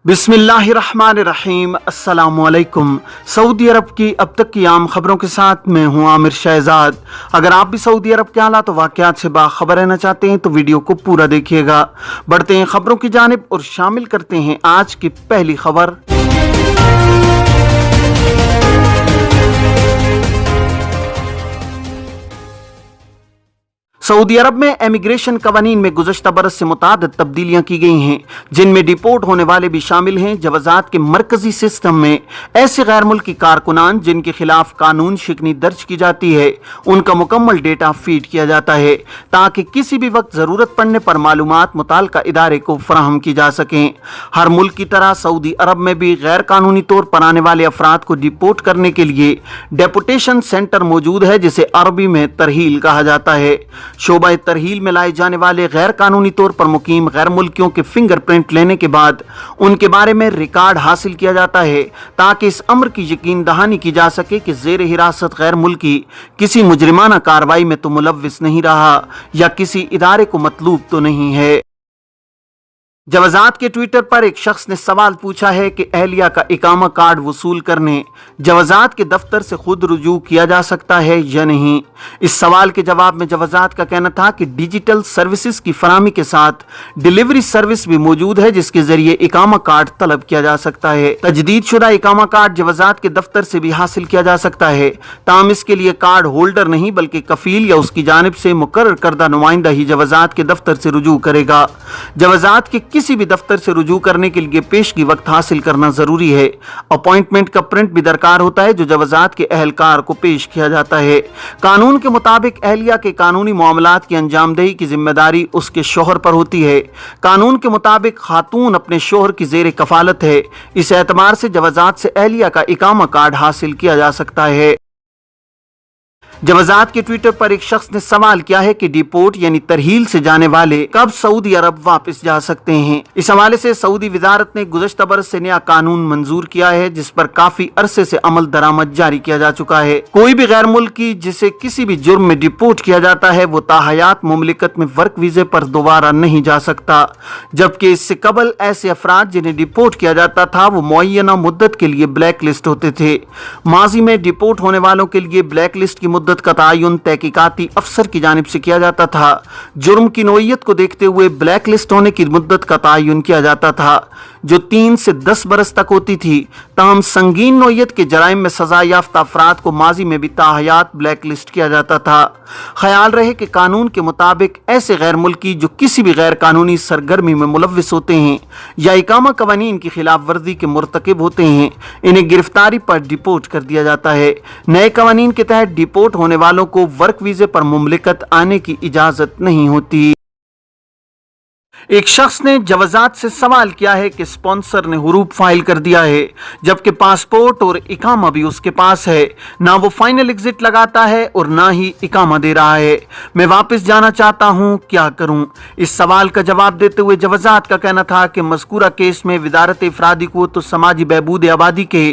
बिस्मिल्लाहिर्रहमानिर्रहीम। अस्सलाम वालेकुम। सऊदी अरब की अब तक की आम खबरों के साथ मैं हूं आमिर शहजाद। अगर आप भी सऊदी अरब के हालात वाक़यात से बाखबर रहना चाहते हैं तो वीडियो को पूरा देखिएगा। बढ़ते हैं खबरों की जानिब और शामिल करते हैं आज की पहली खबर। सऊदी अरब में इमिग्रेशन कवानीन में गुज़श्ता बरस से मुतादिद तब्दीलियां की गई हैं, जिनमें डिपोर्ट होने वाले भी शामिल हैं। जवाज़ात के मरकजी सिस्टम में ऐसे गैर मुल्की कारकुनान जिनके खिलाफ कानून शिकनी दर्ज की जाती है, उनका मुकम्मल डेटा फीड किया जाता है ताकि किसी भी वक्त ज़रूरत पड़ने पर मालूमात मुताल्लिका इदारे को फराहम की जा सकें। हर मुल्क की तरह सऊदी अरब में भी गैर कानूनी तौर पर आने वाले अफराद को डिपोर्ट करने के लिए डेपुटेशन सेंटर मौजूद है, जिसे अरबी में तरहील कहा जाता है। शोबा तरहील में लाए जाने वाले गैर कानूनी तौर पर मुकीम गैर मुल्कियों के फिंगरप्रिंट लेने के बाद उनके बारे में रिकॉर्ड हासिल किया जाता है ताकि इस अमर की यकीन दहानी की जा सके कि जेर हिरासत गैर मुल्की किसी मुजरिमाना कार्रवाई में तो मुलव्विस नहीं रहा या किसी इदारे को मतलूब तो नहीं है। जवाज़ात के ट्विटर पर एक शख्स ने सवाल पूछा है कि अहलिया का इकामा कार्ड वसूल करने जवाज़ात के दफ्तर से खुद रुजू किया जा सकता है या नहीं। इस सवाल के जवाब में जवाज़ात का कहना था कि डिजिटल सर्विसेज की फराहमी के साथ डिलीवरी सर्विस भी मौजूद है, जिसके जरिए इकामा कार्ड तलब किया जा सकता है। तजदीद शुदा इकामा कार्ड जवाज़ात के दफ्तर से भी हासिल किया जा सकता है, ताहम इसके लिए कार्ड होल्डर नहीं बल्कि कफील या उसकी जानिब से मुकर्रर करदा नुमाइंदा ही जवाज़ात के दफ्तर से रुजू करेगा। जवाज़ात के किसी भी दफ्तर से रुजू करने के लिए पेशगी वक्त हासिल करना जरूरी है। अपॉइंटमेंट का प्रिंट भी दरकार होता है जो जवाज़ात के अहलकार को पेश किया जाता है। कानून के मुताबिक अहलिया के कानूनी मामलात की अंजामदही की जिम्मेदारी उसके शोहर पर होती है। कानून के मुताबिक खातून अपने शोहर की जेर कफालत है। इस एतबार से जवाज़ात से अहलिया का इकामा कार्ड हासिल किया जा सकता है। जवाज़ात के ट्विटर पर एक शख्स ने सवाल किया है कि डिपोर्ट यानी तरहील से जाने वाले कब सऊदी अरब वापस जा सकते हैं। इस हवाले से सऊदी वजारत ने गुज़श्ता बरस से नया कानून मंजूर किया है, जिस पर काफी अरसे से अमल दरामद जारी किया जा चुका है। कोई भी गैर मुल्की जिसे किसी भी जुर्म में डिपोर्ट किया जाता है वो ताहयात मुमलिकत में वर्क वीजे पर दोबारा नहीं जा सकता, जबकि इससे कबल ऐसे अफराद जिन्हें डिपोर्ट किया जाता था वो मुअय्यना मुद्दत के लिए ब्लैक लिस्ट होते थे। माजी में डिपोर्ट होने वालों के लिए ब्लैक लिस्ट की का तयन तहकीकाती अफसर की जानिब से किया जाता था। जुर्म की नोयत को देखते हुए ब्लैक लिस्ट होने की मुद्दत का तयन किया जाता था जो 3 से 10 बरस तक होती थी। ताहम संगीन नोयत के जराइम में सजा याफ्ता अफराद को माजी में भी ताहयात ब्लैक लिस्ट किया जाता था। ख्याल रहे कि कानून के मुताबिक ऐसे गैर मुल्की जो किसी भी गैर कानूनी सरगर्मी में मुलव्विस होते हैं या इकामा कवानीन की खिलाफ वर्जी के मुर्तकिब होते हैं, इन्हें गिरफ्तारी पर डिपोर्ट कर दिया जाता है। नए कवानीन के तहत डिपोर्ट होने वालों को वर्क वीजे पर मुमलिकत आने की इजाजत नहीं होती। एक शख्स ने जवाज़ात से सवाल किया है कि स्पॉन्सर ने हुरूब फाइल कर दिया है जबकि पासपोर्ट और इकामा भी उसके पास है, ना वो फाइनल एग्जिट लगाता है और ना ही इकामा दे रहा है। मैं वापस जाना चाहता हूं, क्या करूं? इस सवाल का जवाब देते हुए जवाज़ात का कहना था कि मज़कूरा केस में वज़ारत इफ़रादी क़ुव्वत व समाजी बहबूद आबादी के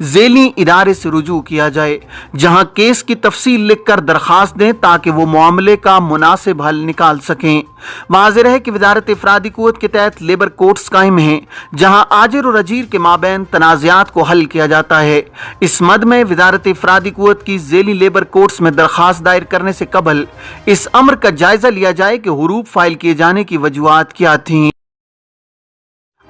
ज़ेली इदारे से रुजू किया जाए, जहां केस की तफसील लिख कर दरख्वास्त दें ताकि वो मामले का मुनासिब हल निकाल सकें। वाज़ेह है कि वज़ारत इफ़रादी क़ुव्वत के तहत लेबर कोर्ट्स कायम हैं, जहां आजिर और अजीर के माबैन तनाज़ात को हल किया जाता है। इस मद में वज़ारत इफ़रादी क़ुव्वत की ज़ेली लेबर कोर्ट्स में दरख्वास्त दायर करने से कबल इस अमर का जायजा लिया जाए कि हुरूब फाइल किए जाने की वजूहात क्या थीं।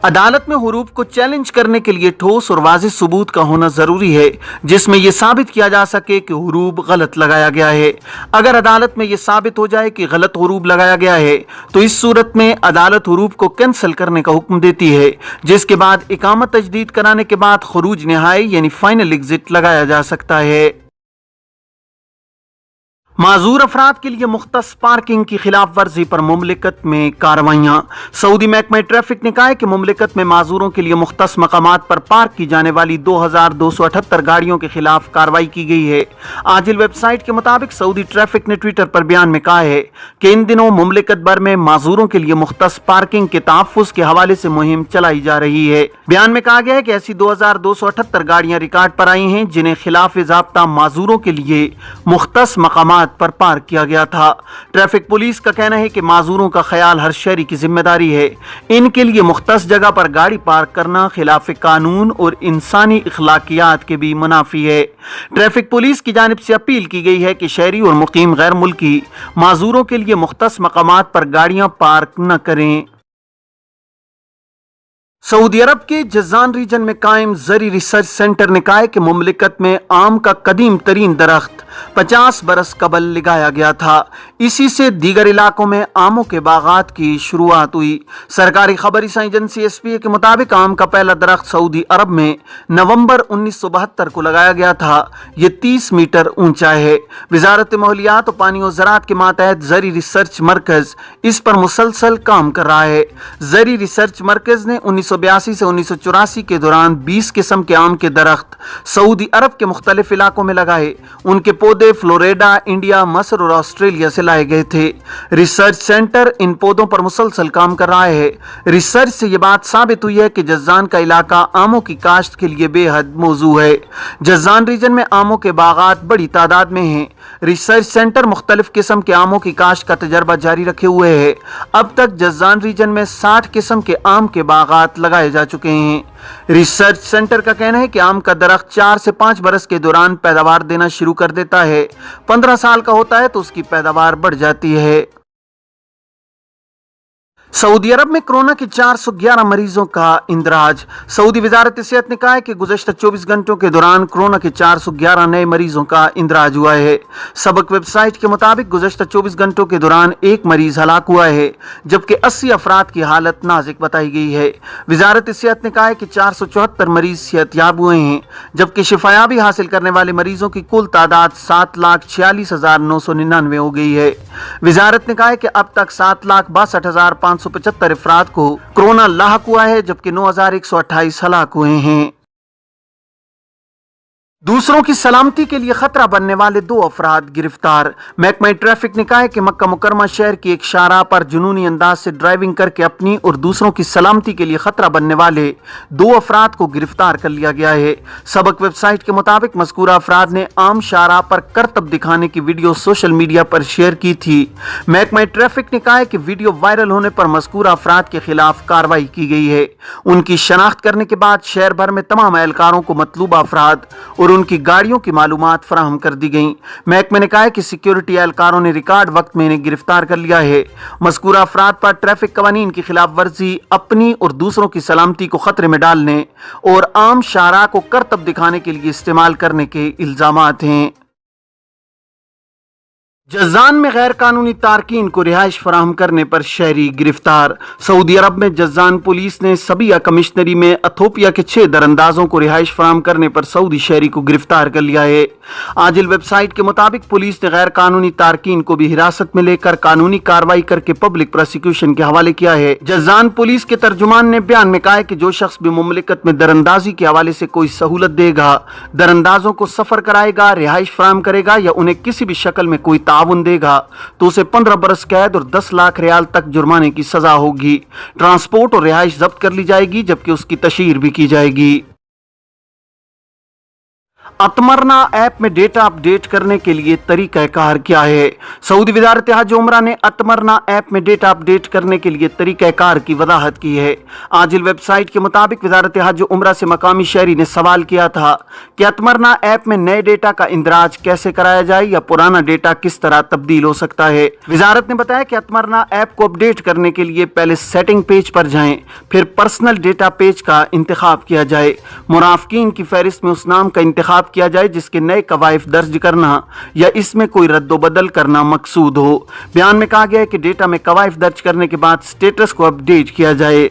अदालत में हुरूब को चैलेंज करने के लिए ठोस और वाज़ेह सबूत का होना जरूरी है, जिसमें यह साबित किया जा सके कि हुरूब गलत लगाया गया है। अगर अदालत में यह साबित हो जाए कि गलत हुरूब लगाया गया है तो इस सूरत में अदालत हुरूब को कैंसिल करने का हुक्म देती है, जिसके बाद इकामत तजदीद कराने के बाद खुरूज निहाई यानी फाइनल एग्जिट लगाया जा सकता है। माजूर अफराद के लिए मुख्तस पार्किंग की खिलाफ वर्जी पर मुमलिकत में कार्रवाइयाँ। सऊदी महकमा ट्रैफिक ने कहा है कि मुमलिकत में माजूरों के लिए मुख्तस मकामात पर पार्क की जाने वाली 2278 गाड़ियों के खिलाफ कार्रवाई की गई है। आजिल वेबसाइट के मुताबिक सऊदी ट्रैफिक ने ट्विटर पर बयान में कहा है कि इन दिनों मुमलिकत भर में माजूरों के लिए मुख्तस पार्किंग के तहफ़्फ़ुज़ के हवाले से मुहिम चलाई जा रही है। बयान में कहा गया है कि ऐसी 2278 गाड़ियाँ रिकॉर्ड पर आई हैं जिन्हें खिलाफ ज़ाब्ता माजूरों के लिए मुख्तस मकामात मकामात पर पार्क किया गया था। ट्रैफिक पुलिस का कहना है कि माजूरों का ख्याल हर शहरी की जिम्मेदारी है। इनके लिए मुख्तस जगह पर गाड़ी पार्क करना खिलाफ कानून और इंसानी अखलाकियात के भी मुनाफी है। ट्रैफिक पुलिस की जानिब से अपील की गई है कि शहरी और मुकीम गैर मुल्की माजूरों के लिए मुख्तस मकामात पर गाड़ियां पार्क न करें। सऊदी अरब के जज़ान रीजन में कायम ज़री रिसर्च सेंटर ने कहा है कि मुमलिकत में आम का कदीम तरीन दरख्त 50 बरस कबल लगाया गया था। इसी से दीगर इलाकों में आमों के बागात की शुरुआत हुई। सरकारी खबर एजेंसी SPA के मुताबिक आम का पहला दरख्त सऊदी अरब में नवंबर 1972 को लगाया गया था। ये 30 मीटर ऊंचा है। वजारत माहौलियात और पानी और ज़राअत के मातहत ज़री रिसर्च मरकज़ इस पर मुसलसल काम कर रहा है। ज़री रिसर्च मरकज़ ने 1982 से 1984 के दौरान 20 किस्म के आम के दरख्त सऊदी अरब के मुख्तलिफ इलाकों में लगाए। उनके पौधे फ्लोरिडा, इंडिया, मस्र और ऑस्ट्रेलिया से लाए गए थे। रिसर्च सेंटर इन पौधों पर मुसलसल काम कर रहा है। रिसर्च से ये बात साबित हुई है कि जज़ान का इलाका आमों की काश्त के लिए बेहद मौजू है। जज़ान रीजन में आमों के बागात बड़ी तादाद में हैं। रिसर्च सेंटर मुख्तलिफ किस्म के आमों की काश्त का तजर्बा जारी रखे हुए है। अब तक जज़ान रीजन में 60 किस्म के आम के बागात लगाए जा चुके हैं। रिसर्च सेंटर का कहना है कि आम का दरख्त 4 से 5 बरस के दौरान पैदावार देना शुरू कर देता है। 15 साल का होता है तो उसकी पैदावार बढ़ जाती है। सऊदी अरब में कोरोना के 411 मरीजों का इंदराज। सऊदी वजारत सेहत ने कहा है कि गुज़श्ता 24 घंटों के दौरान कोरोना के 411 नए मरीजों का इंदराज हुआ है। सबक वेबसाइट के मुताबिक गुज़श्ता 24 घंटों के दौरान एक मरीज हलाक हुआ है, जबकि 80 अफराद की हालत नाजुक बताई गई है। वजारत सेहत ने कहा है कि 474 मरीज सेहतयाब हुए हैं, जबकि शिफायाबी हासिल करने वाले मरीजों की कुल तादाद 7,46,999 हो गई है। वजारत ने कहा है कि अब तक 7,62,575 अफराद को कोरोना लाहक हुआ है, जबकि 9,128 हलाक हुए हैं। दूसरों की सलामती के लिए खतरा बनने वाले 2 अफराद गिरफ्तार। महकमा ट्रैफिक ने कहा है कि मक्का मुकरमा शहर की एक शाहराह पर जुनूनी अंदाज से ड्राइविंग करके अपनी और दूसरों की सलामती के लिए खतरा बनने वाले 2 अफराद को गिरफ्तार कर लिया गया है। सबक वेबसाइट के मुताबिक मज़कूरा अफराद ने आम शाहराह पर करतब दिखाने की वीडियो सोशल मीडिया पर शेयर की थी। महकमा ट्रैफिक ने कहा है कि वीडियो वायरल होने पर मज़कूरा अफराद के खिलाफ कार्रवाई की गई है। उनकी शनाख्त करने के बाद शहर भर में तमाम एहलकारों को मतलूबा अफराद और उनकी गाड़ियों की मालूमात फराहम कर दी गई। महकमे ने कहा है कि सिक्योरिटी एहलकारों ने रिकॉर्ड वक्त में इन्हें गिरफ्तार कर लिया है। मज़कूरा अफराद पर ट्रैफिक कवानीन की खिलाफ वर्जी, अपनी और दूसरों की सलामती को खतरे में डालने और आम शाहराह को करतब दिखाने के लिए इस्तेमाल करने के इल्जामात हैं। जज़ान में गैर कानूनी तारकीन को रिहाइश फराहम करने पर शहरी गिरफ्तार। सऊदी अरब में जज़ान पुलिस ने सबिया कमिश्नरी में अथोपिया के 6 दरअंदाजों को रिहाइश फराहम करने पर सऊदी शहरी को गिरफ्तार कर लिया है। आजिल वेबसाइट के मुताबिक पुलिस ने गैर कानूनी तारकीन को भी हिरासत में लेकर कानूनी कार्रवाई करके पब्लिक प्रोसिक्यूशन के हवाले किया है। जज़ान पुलिस के तर्जुमान ने बयान में कहा है कि जो शख्स भी मुमलिकत में दरअंदाजी के हवाले से कोई सहूलत देगा, दरअंदाजों को सफर कराएगा, रिहाइश फराहम करेगा या उन्हें किसी भी शक्ल में कोई ताउन देगा तो उसे 15 बरस कैद और 10 लाख रियाल तक जुर्माने की सजा होगी। ट्रांसपोर्ट और रिहाइश जब्त कर ली जाएगी, जबकि उसकी तशहीर भी की जाएगी। अतमरना ऐप में डेटा अपडेट करने के लिए तरीक़ाकार क्या है? सऊदी वज़ारत हज उम्रा ने अतमरना ऐप में डेटा अपडेट करने के लिए तरीक़ाकार की वजाहत की है। आजिल वेबसाइट के मुताबिक वज़ारत हज उम्रा से मकामी शहरी ने सवाल किया था कि अतमरना ऐप में नए डेटा का इंदराज कैसे कराया जाए या पुराना डेटा किस तरह तब्दील हो सकता है। वज़ारत ने बताया कि अतमरना ऐप को अपडेट करने के लिए पहले सेटिंग पेज पर जाएं, फिर पर्सनल डेटा पेज का इंतखाब किया जाए। मुराफकीन की फहरिस्त में उस नाम का इंतखाब किया जाए जिसके नए कवायफ दर्ज करना या इसमें कोई रद्दोबदल करना मकसूद हो। बयान में कहा गया है कि डेटा में कवायफ दर्ज करने के बाद स्टेटस को अपडेट किया जाए।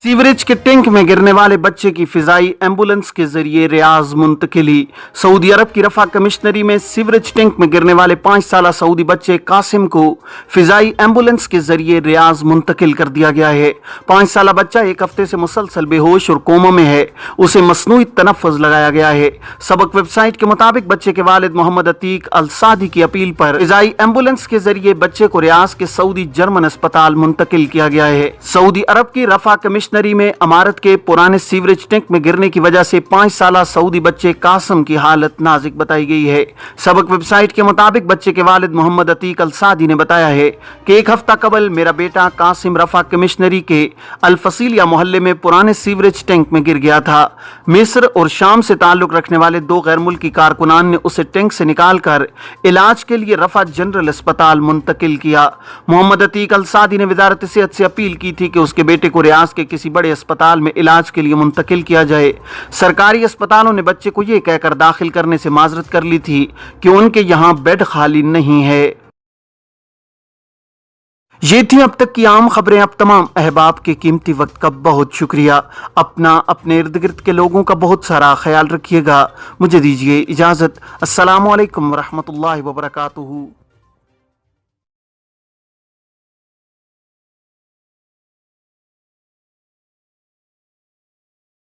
सीवरेज के टैंक में गिरने वाले बच्चे की फिजाई एम्बुलेंस के जरिए रियाज मुंतकिली। सऊदी अरब की रफा कमिश्नरी में सीवरेज टैंक में गिरने वाले 5 साला सऊदी बच्चे कासिम को फिजाई एम्बुलेंस के जरिए रियाज मुंतकिल कर दिया गया है। 5 साला बच्चा 1 हफ्ते से मुसलसल बेहोश और कोमा में है। उसे मसनूई तनफ़्फ़ुज़ लगाया गया है। सबक वेबसाइट के मुताबिक बच्चे के वालिद मोहम्मद अतीक अल सादी की अपील पर फिजाई एम्बुलेंस के जरिए बच्चे को रियाज के सऊदी जर्मन अस्पताल मुंतकिल किया गया है। सऊदी अरब की रफा कमिश्नरी कमिश्नरी में इमारत के पुराने सीवरेज टैंक में गिरने की वजह से 5 साला सऊदी बच्चे कासिम की हालत नाजुक बताई गई है। सबक वेबसाइट के मुताबिक बच्चे के वालिद मोहम्मद अतीक अल सादी ने बताया है कि एक हफ्ता कबल मेरा बेटा कासिम रफा कमिश्नरी के अल फसीलिया मोहल्ले में पुराने सीवरेज टैंक में गिर गया था। मिस्र और शाम से ताल्लुक रखने वाले 2 गैर मुल्की कारकुनान ने उसे टैंक से निकालकर इलाज के लिए रफा जनरल अस्पताल मुंतकिल किया। मोहम्मद अतीक अल सादी ने वजारत सेहत से अपील की थी कि उसके बेटे को रियाज के किसी बड़े अस्पताल में इलाज के लिए मुंतकिल किया जाए। सरकारी अस्पतालों ने बच्चे को यह कहकर दाखिल करने से माजरत कर ली थी कि उनके यहाँ बेड खाली नहीं है। ये थी अब तक की आम खबरें। अब तमाम अहबाब के कीमती वक्त का बहुत शुक्रिया। अपना अपने इर्द गिर्द के लोगों का बहुत सारा ख्याल रखिएगा। मुझे दीजिए इजाज़त। अस्सलामु अलैकुम वरहमतुल्लाहि वबरकातुहू।